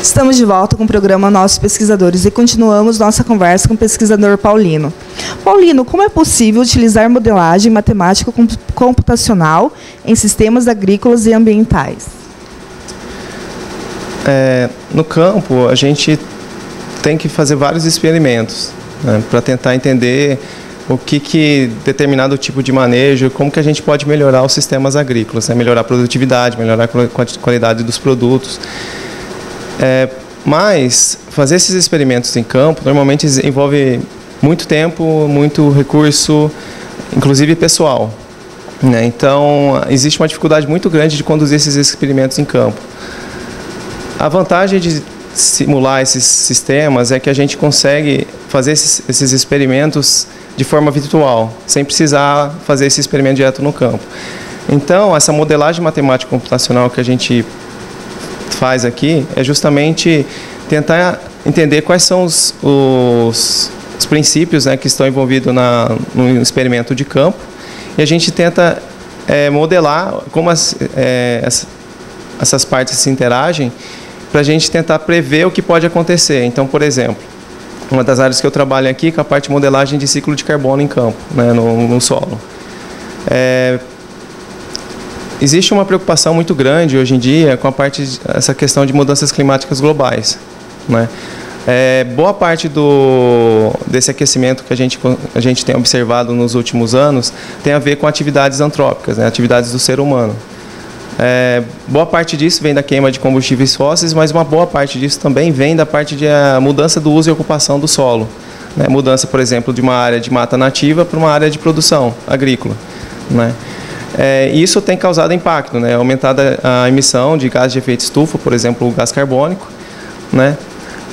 Estamos de volta com o programa Nossos Pesquisadores e continuamos nossa conversa com o pesquisador Paulino. Paulino, como é possível utilizar modelagem matemática computacional em sistemas agrícolas e ambientais? No campo, a gente tem que fazer vários experimentos, né, para tentar entender o que determinado tipo de manejo, como que a gente pode melhorar os sistemas agrícolas, né, melhorar a produtividade, melhorar a qualidade dos produtos. Mas fazer esses experimentos em campo normalmente envolve muito tempo, muito recurso, inclusive pessoal, né? Então, existe uma dificuldade muito grande de conduzir esses experimentos em campo. A vantagem de simular esses sistemas é que a gente consegue fazer esses experimentos de forma virtual, sem precisar fazer esse experimento direto no campo. Então, essa modelagem matemática computacional que a gente faz aqui é justamente tentar entender quais são os princípios, né, que estão envolvidos no experimento de campo, e a gente tenta modelar como essas partes se interagem para a gente tentar prever o que pode acontecer. Então, por exemplo, uma das áreas que eu trabalho aqui é a parte de modelagem de ciclo de carbono em campo, né, no solo. Existe uma preocupação muito grande hoje em dia com essa questão de mudanças climáticas globais, né? Boa parte desse aquecimento que a gente tem observado nos últimos anos tem a ver com atividades antrópicas, né, atividades do ser humano. Boa parte disso vem da queima de combustíveis fósseis, mas uma boa parte disso também vem da parte de mudança do uso e ocupação do solo, né? Mudança, por exemplo, de uma área de mata nativa para uma área de produção agrícola, né? Isso tem causado impacto, né? Aumentado a emissão de gases de efeito estufa, por exemplo, o gás carbônico, né?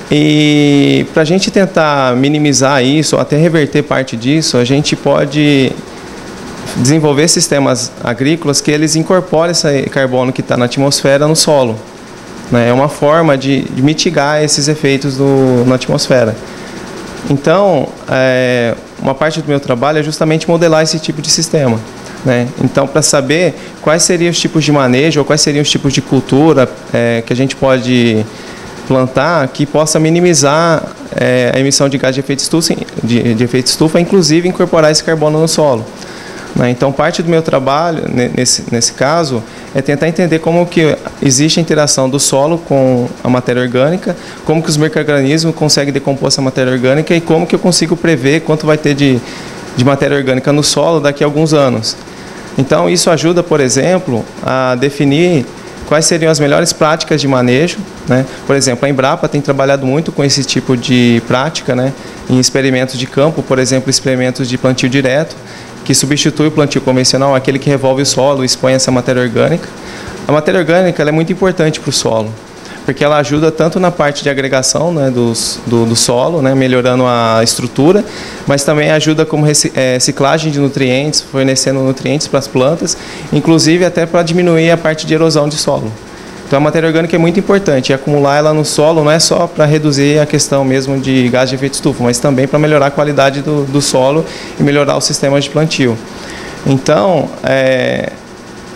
E para a gente tentar minimizar isso, ou até reverter parte disso, a gente pode desenvolver sistemas agrícolas que eles incorporem esse carbono que está na atmosfera no solo, né? É uma forma de mitigar esses efeitos na atmosfera. Então, uma parte do meu trabalho é justamente modelar esse tipo de sistema, né? Então, para saber quais seriam os tipos de manejo ou quais seriam os tipos de cultura que a gente pode plantar que possa minimizar a emissão de gás de efeito estufa, inclusive incorporar esse carbono no solo, né? Então, parte do meu trabalho, nesse caso, é tentar entender como que existe a interação do solo com a matéria orgânica, como que os micro-organismos conseguem decompor essa matéria orgânica e como que eu consigo prever quanto vai ter de matéria orgânica no solo daqui a alguns anos. Então, isso ajuda, por exemplo, a definir quais seriam as melhores práticas de manejo, né? Por exemplo, a Embrapa tem trabalhado muito com esse tipo de prática, né, em experimentos de campo, por exemplo, experimentos de plantio direto, que substitui o plantio convencional, aquele que revolve o solo e expõe essa matéria orgânica. A matéria orgânica ela é muito importante para o solo, porque ela ajuda tanto na parte de agregação, né, do solo, né, melhorando a estrutura, mas também ajuda como reciclagem de nutrientes, fornecendo nutrientes para as plantas, inclusive até para diminuir a parte de erosão de solo. Então a matéria orgânica é muito importante, e acumular ela no solo não é só para reduzir a questão mesmo de gás de efeito estufa, mas também para melhorar a qualidade do solo e melhorar os sistemas de plantio. Então,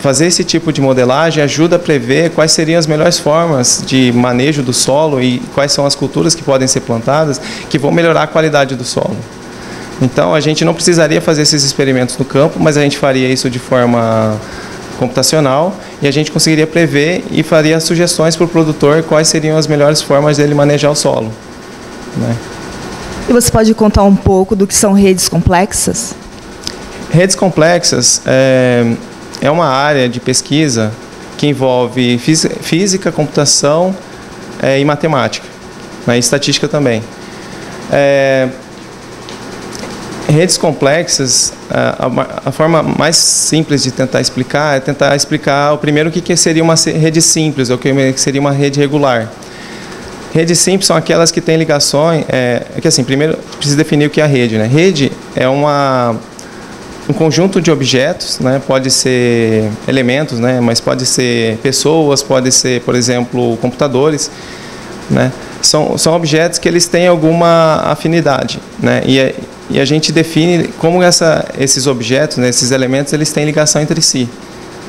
fazer esse tipo de modelagem ajuda a prever quais seriam as melhores formas de manejo do solo e quais são as culturas que podem ser plantadas que vão melhorar a qualidade do solo. Então, a gente não precisaria fazer esses experimentos no campo, mas a gente faria isso de forma computacional e a gente conseguiria prever e faria sugestões para o produtor quais seriam as melhores formas dele manejar o solo, né? E você pode contar um pouco do que são redes complexas? Redes complexas é uma área de pesquisa que envolve física, computação e matemática, né, e estatística também. Redes complexas, a forma mais simples de tentar explicar é tentar explicar o primeiro o que seria uma rede simples, ou o que seria uma rede regular. Redes simples são aquelas que têm ligações. Que assim, primeiro precisa definir o que é a rede, né? Rede é um conjunto de objetos, né? Pode ser elementos, né? Mas pode ser pessoas, pode ser, por exemplo, computadores, né? São objetos que eles têm alguma afinidade, né? E a gente define como esses objetos, né, esses elementos, eles têm ligação entre si,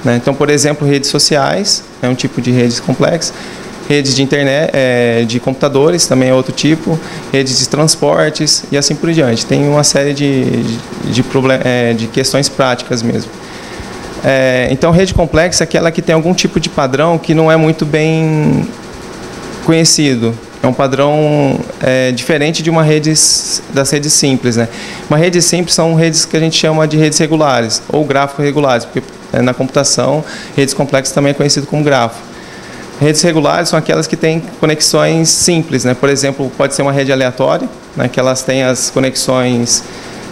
né? Então, por exemplo, redes sociais é um tipo de rede complexa. redes de internet, de computadores, também é outro tipo, redes de transportes e assim por diante. Tem uma série de questões práticas mesmo. Então, rede complexa é aquela que tem algum tipo de padrão que não é muito bem conhecido. É um padrão diferente de das redes simples, né? Uma rede simples são redes que a gente chama de redes regulares ou gráficos regulares, porque na computação, redes complexas também é conhecido como grafo. Redes regulares são aquelas que têm conexões simples, né? Por exemplo, pode ser uma rede aleatória, né? Que elas têm as conexões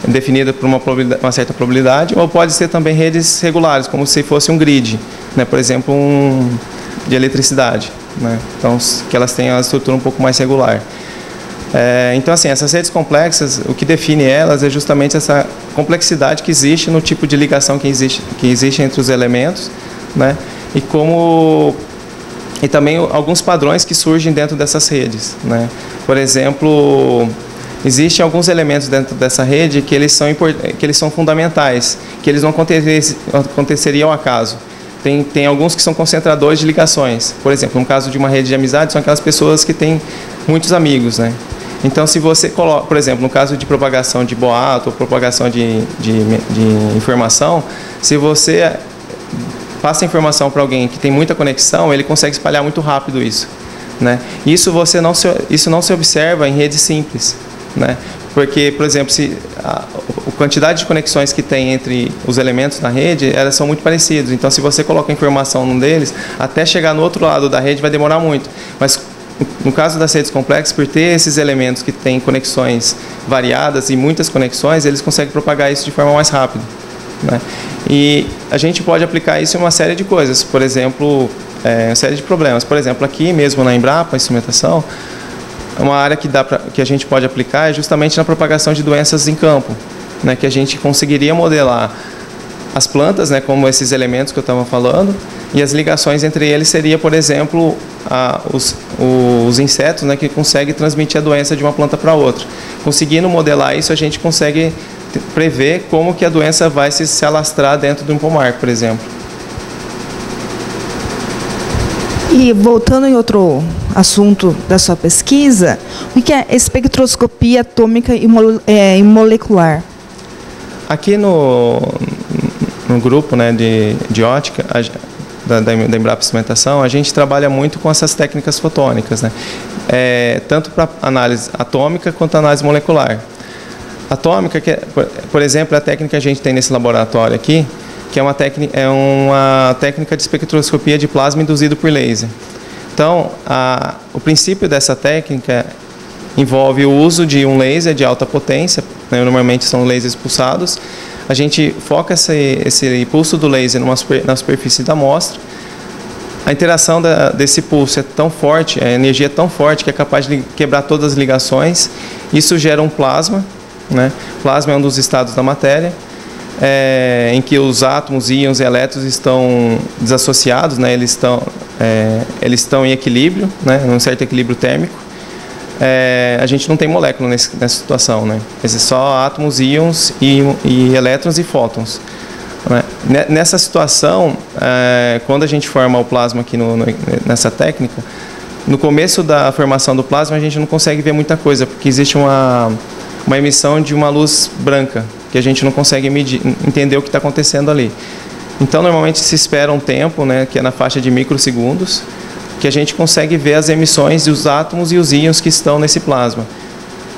definidas por uma certa probabilidade, ou pode ser também redes regulares, como se fosse um grid, né? Por exemplo, de eletricidade, né? Então, que elas têm a estrutura um pouco mais regular. Então, assim, essas redes complexas, o que define elas é justamente essa complexidade que existe no tipo de ligação que existe entre os elementos, né? E também alguns padrões que surgem dentro dessas redes, né? Por exemplo, existem alguns elementos dentro dessa rede que eles são fundamentais, que eles não aconteceriam ao acaso. Tem alguns que são concentradores de ligações. Por exemplo, no caso de uma rede de amizade, são aquelas pessoas que têm muitos amigos, né? Então, se você coloca, por exemplo, no caso de propagação de boato ou propagação de informação, se você passa a informação para alguém que tem muita conexão, ele consegue espalhar muito rápido isso, né? Isso não se observa em redes simples, né? Porque, por exemplo, a quantidade de conexões que tem entre os elementos da rede, elas são muito parecidas. Então, se você coloca informação num deles, até chegar no outro lado da rede vai demorar muito. Mas no caso das redes complexas, por ter esses elementos que têm conexões variadas e muitas conexões, eles conseguem propagar isso de forma mais rápida, né? E a gente pode aplicar isso em uma série de coisas, por exemplo, uma série de problemas. Por exemplo, aqui mesmo na Embrapa, a instrumentação, uma área que a gente pode aplicar é justamente na propagação de doenças em campo, né? Que a gente conseguiria modelar as plantas, né, como esses elementos que eu estava falando, e as ligações entre eles seria, por exemplo, os insetos, né, que conseguem transmitir a doença de uma planta para outra. Conseguindo modelar isso, a gente consegue prever como que a doença vai se alastrar dentro de um pomar, por exemplo. E voltando em outro assunto da sua pesquisa, o que é espectroscopia atômica e molecular? Aqui no grupo, né, de ótica da Embrapa Instrumentação, a gente trabalha muito com essas técnicas fotônicas, né? Tanto para análise atômica quanto análise molecular. Atômica, por exemplo, a técnica que a gente tem nesse laboratório aqui, que é uma técnica de espectroscopia de plasma induzido por laser. Então, o princípio dessa técnica envolve o uso de um laser de alta potência, né? Normalmente são lasers pulsados. A gente foca esse pulso do laser na superfície da amostra. A interação desse pulso é tão forte, a energia é tão forte que é capaz de quebrar todas as ligações. Isso gera um plasma, né? Plasma é um dos estados da matéria, em que os átomos, íons e elétrons estão desassociados, né? Eles estão em equilíbrio, né? Em um certo equilíbrio térmico. A gente não tem molécula nessa situação, né? É só átomos, íons e elétrons e fótons, né? Nessa situação, quando a gente forma o plasma aqui nessa técnica, no começo da formação do plasma a gente não consegue ver muita coisa, porque existe uma emissão de uma luz branca, que a gente não consegue entender o que está acontecendo ali. Então, normalmente se espera um tempo, né, que é na faixa de microsegundos, que a gente consegue ver as emissões dos átomos e os íons que estão nesse plasma.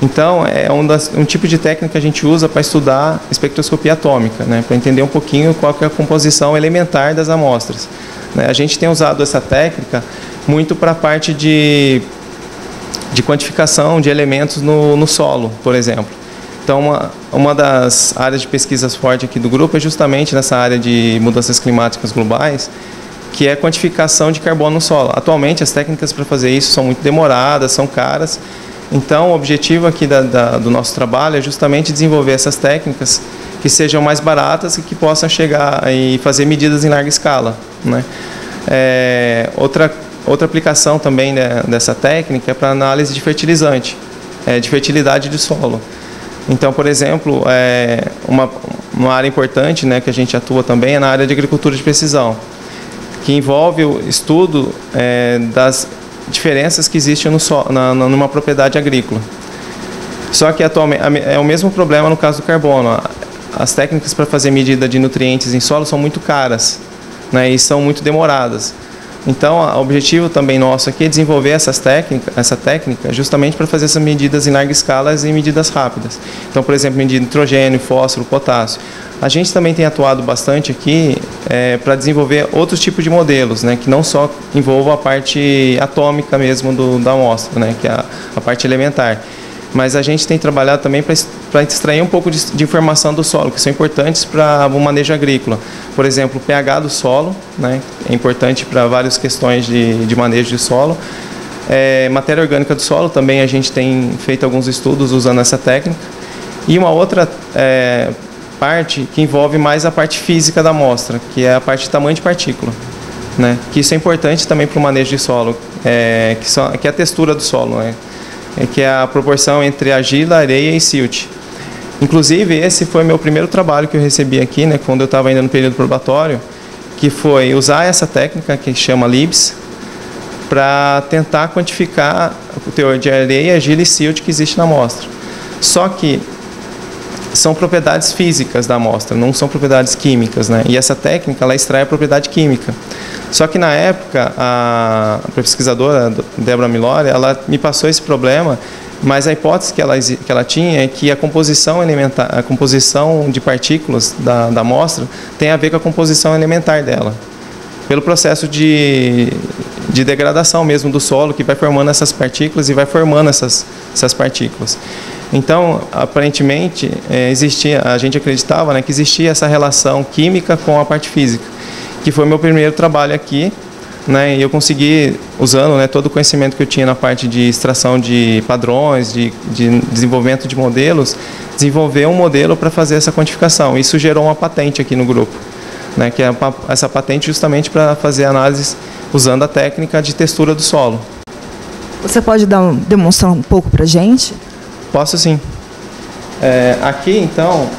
Então, é um tipo de técnica que a gente usa para estudar espectroscopia atômica, né, para entender um pouquinho qual que é a composição elementar das amostras, né. A gente tem usado essa técnica muito para a parte de quantificação de elementos no solo, por exemplo. Então, uma das áreas de pesquisas forte aqui do grupo é justamente nessa área de mudanças climáticas globais, que é a quantificação de carbono no solo. Atualmente, as técnicas para fazer isso são muito demoradas, são caras. Então, o objetivo aqui do nosso trabalho é justamente desenvolver essas técnicas que sejam mais baratas e que possam chegar e fazer medidas em larga escala, né? Outra aplicação também, né, dessa técnica é para análise de fertilizante, de fertilidade do solo. Então, por exemplo, uma área importante, né, que a gente atua também é na área de agricultura de precisão, que envolve o estudo diferenças que existem numa propriedade agrícola. Só que atualmente é o mesmo problema no caso do carbono. As técnicas para fazer medida de nutrientes em solo são muito caras, né, e são muito demoradas. Então, o objetivo também nosso aqui é desenvolver essa técnica justamente para fazer essas medidas em larga escala e medidas rápidas. Então, por exemplo, medir nitrogênio, fósforo, potássio. A gente também tem atuado bastante aqui para desenvolver outros tipos de modelos, né, que não só envolvam a parte atômica mesmo da amostra, né, que é a parte elementar. Mas a gente tem trabalhado também para extrair um pouco de informação do solo, que são importantes para o manejo agrícola. Por exemplo, o pH do solo, né, é importante para várias questões de manejo de solo. Matéria orgânica do solo, também a gente tem feito alguns estudos usando essa técnica. E uma outra parte que envolve mais a parte física da amostra, que é a parte de tamanho de partícula, né, que isso é importante também para o manejo de solo, que é a textura do solo, né, que é a proporção entre argila, areia e silt. Inclusive, esse foi meu primeiro trabalho que eu recebi aqui, né, quando eu estava ainda no período probatório, que foi usar essa técnica que chama LIBS para tentar quantificar o teor de areia, argila e silt que existe na amostra. Só que são propriedades físicas da amostra, não são propriedades químicas, né? E essa técnica, ela extrai a propriedade química. Só que na época, a pesquisadora Débora Milori, ela me passou esse problema, mas a hipótese que ela tinha é que a composição elementar, a composição de partículas da amostra tem a ver com a composição elementar dela, pelo processo de degradação mesmo do solo, que vai formando essas partículas e vai formando essas partículas. Então, aparentemente, a gente acreditava, né, que existia essa relação química com a parte física, que foi meu primeiro trabalho aqui, né, e eu consegui, usando, né, todo o conhecimento que eu tinha na parte de extração de padrões, de desenvolvimento de modelos, desenvolver um modelo para fazer essa quantificação. Isso gerou uma patente aqui no grupo, né, que é essa patente justamente para fazer análises usando a técnica de textura do solo. Você pode demonstrar um pouco para a gente? Posso sim. Aqui, então,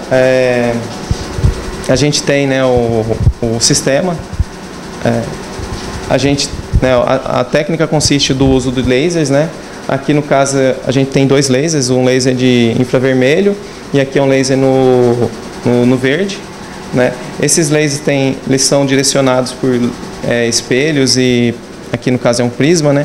a gente tem, né, o sistema. A técnica consiste do uso de lasers, né? Aqui, no caso, a gente tem dois lasers, um laser de infravermelho e aqui é um laser no verde, né? Esses lasers eles são direcionados por espelhos e aqui, no caso, é um prisma, né?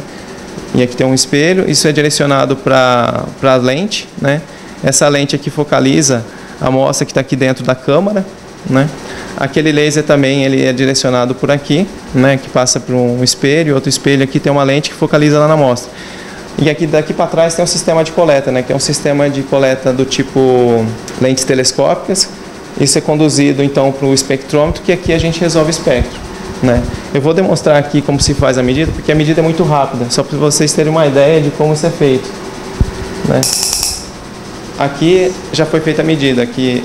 E aqui tem um espelho, isso é direcionado para a lente, né? Essa lente aqui focaliza a amostra que está aqui dentro da câmara, né? Aquele laser também ele é direcionado por aqui, né? Que passa por um espelho, outro espelho aqui tem uma lente que focaliza lá na amostra. E aqui daqui para trás tem um sistema de coleta, né? Que é um sistema de coleta do tipo lentes telescópicas. Isso é conduzido então para o espectrômetro, que aqui a gente resolve o espectro, né? Eu vou demonstrar aqui como se faz a medida, porque a medida é muito rápida, só para vocês terem uma ideia de como isso é feito, né? Aqui já foi feita a medida. Aqui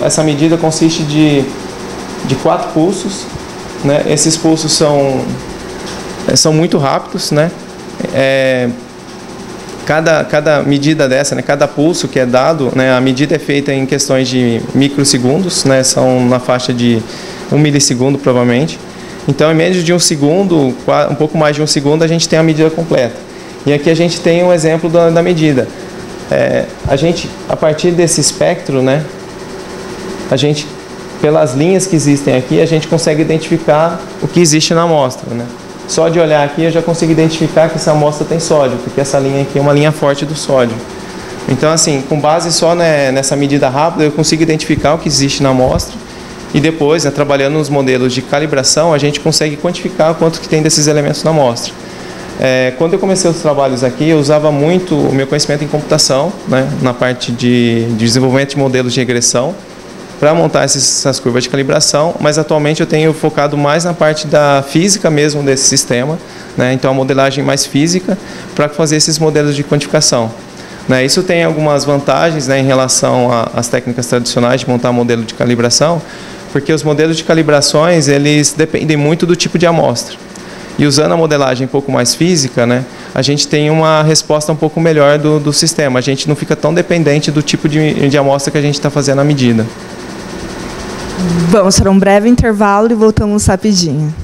essa medida consiste de 4 pulsos, né? Esses pulsos são muito rápidos, né? Cada medida dessa, né? Cada pulso que é dado, né? A medida é feita em questões de microsegundos, né? São na faixa de 1 milissegundo provavelmente. Então, em menos de 1 segundo, um pouco mais de 1 segundo, a gente tem a medida completa. E aqui a gente tem um exemplo da medida. A partir desse espectro, né, pelas linhas que existem aqui, a gente consegue identificar o que existe na amostra, né? Só de olhar aqui eu já consigo identificar que essa amostra tem sódio, porque essa linha aqui é uma linha forte do sódio. Então, assim, com base só, né, nessa medida rápida, eu consigo identificar o que existe na amostra e depois, né, trabalhando nos modelos de calibração, a gente consegue quantificar quanto que tem desses elementos na amostra. Quando eu comecei os trabalhos aqui, eu usava muito o meu conhecimento em computação, né, na parte de desenvolvimento de modelos de regressão, para montar essas curvas de calibração, mas atualmente eu tenho focado mais na parte da física mesmo desse sistema, né, então a modelagem mais física, para fazer esses modelos de quantificação, né. Isso tem algumas vantagens, né, em relação às técnicas tradicionais de montar modelo de calibração, porque os modelos de calibrações eles dependem muito do tipo de amostra. E usando a modelagem um pouco mais física, né, a gente tem uma resposta um pouco melhor do sistema. A gente não fica tão dependente do tipo de amostra que a gente está fazendo a medida. Vamos para um breve intervalo e voltamos rapidinho.